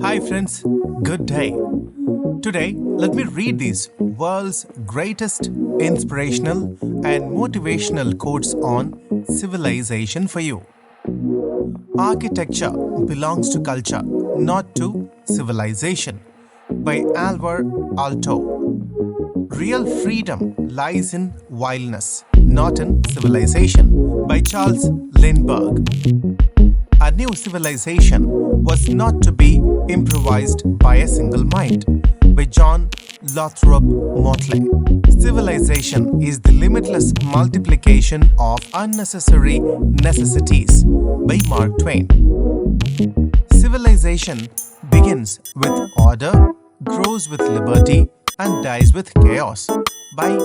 Hi friends, good day. Today, let me read these world's greatest inspirational and motivational quotes on civilization for you. Architecture belongs to culture, not to civilization. By Alvar Aalto. Real freedom lies in wildness, not in civilization. By Charles Lindbergh. A new civilization was not to be improvised by a single mind. By John Lothrop Motley. Civilization is the limitless multiplication of unnecessary necessities. By Mark Twain. Civilization begins with order, grows with liberty, and dies with chaos. By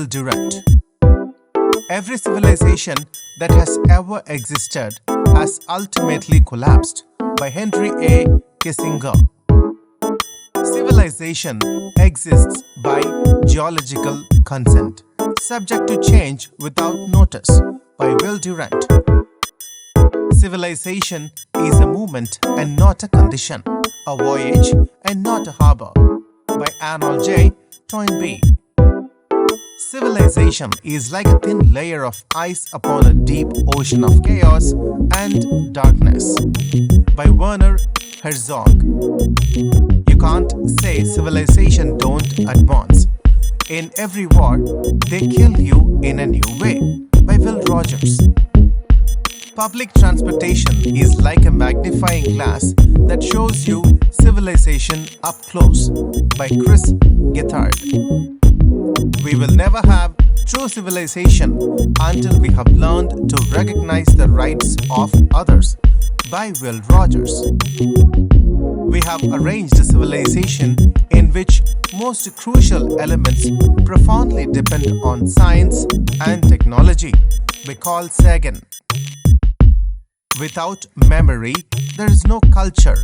Durant. Every civilization that has ever existed has ultimately collapsed. By Henry A. Kissinger. Civilization exists by geological consent, subject to change without notice. By Durant. Civilization is a movement and not a condition, a voyage and not a harbor. By Arnold J. Twain. Civilization is like a thin layer of ice upon a deep ocean of chaos and darkness. By Werner Herzog. You can't say civilization don't advance. In every war, they kill you in a new way. By Will Rogers. Public transportation is like a magnifying glass that shows you civilization up close. By Chris Gethard. We will never have true civilization until we have learned to recognize the rights of others. By Will Rogers. We have arranged a civilization in which most crucial elements profoundly depend on science and technology. By Carl Sagan. Without memory, there is no culture.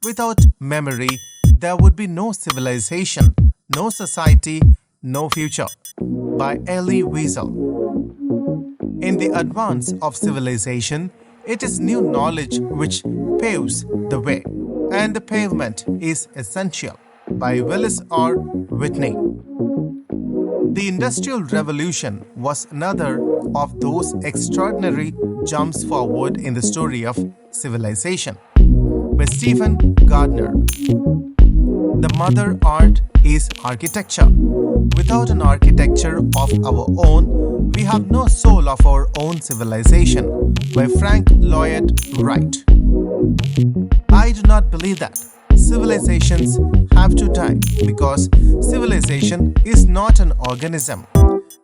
Without memory, there would be no civilization, no society, no future. By Elie Wiesel. In the advance of civilization, it is new knowledge which paves the way, and the pavement is essential. By Willis R. Whitney. The Industrial Revolution was another of those extraordinary jumps forward in the story of civilization. By Stephen Gardner. The mother art is architecture. Without an architecture of our own, we have no soul of our own civilization. By Frank Lloyd Wright. I do not believe that civilizations have to die because civilization is not an organism.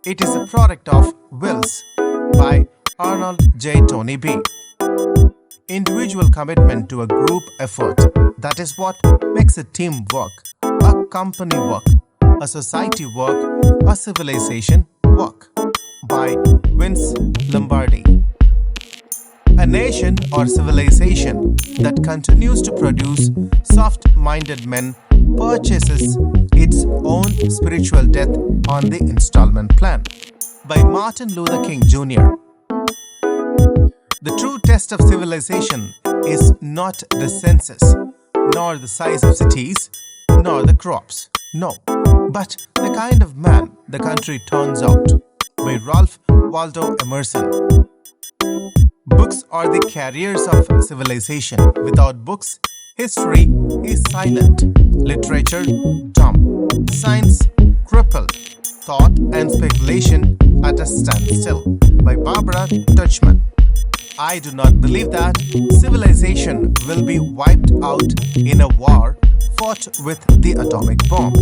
It is a product of wills. By Arnold J. Tony B. Individual commitment to a group effort. That is what makes a team work, a company work, a society work, a civilization work. By Vince Lombardi. A nation or civilization that continues to produce soft-minded men purchases its own spiritual death on the installment plan. By Martin Luther King Jr. The true test of civilization is not the census, nor the size of cities, nor the crops, no, but the kind of man the country turns out. By Ralph Waldo Emerson. Books are the carriers of civilization. Without books, history is silent, literature dumb, science crippled, thought and speculation at a standstill. By Barbara Tuchman. I do not believe that civilization will be wiped out in a war fought with the atomic bomb.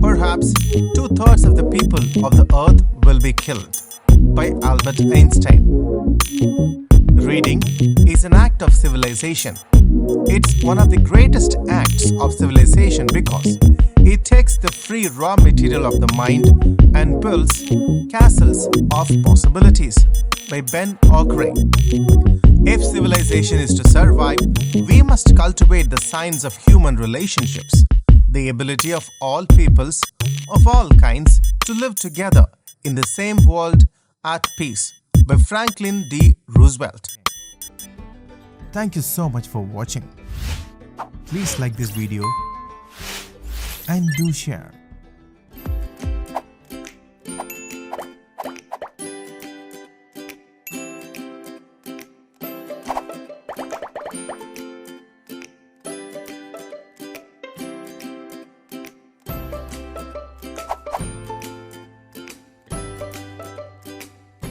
Perhaps 2/3 of the people of the earth will be killed. By Albert Einstein. Reading is an act of civilization. It's one of the greatest acts of civilization because it takes the free raw material of the mind and builds castles of possibilities. By Ben Aucray. If civilization is to survive, we must cultivate the science of human relationships, the ability of all peoples, of all kinds, to live together in the same world at peace. By Franklin D. Roosevelt. Thank you so much for watching. Please like this video and do share.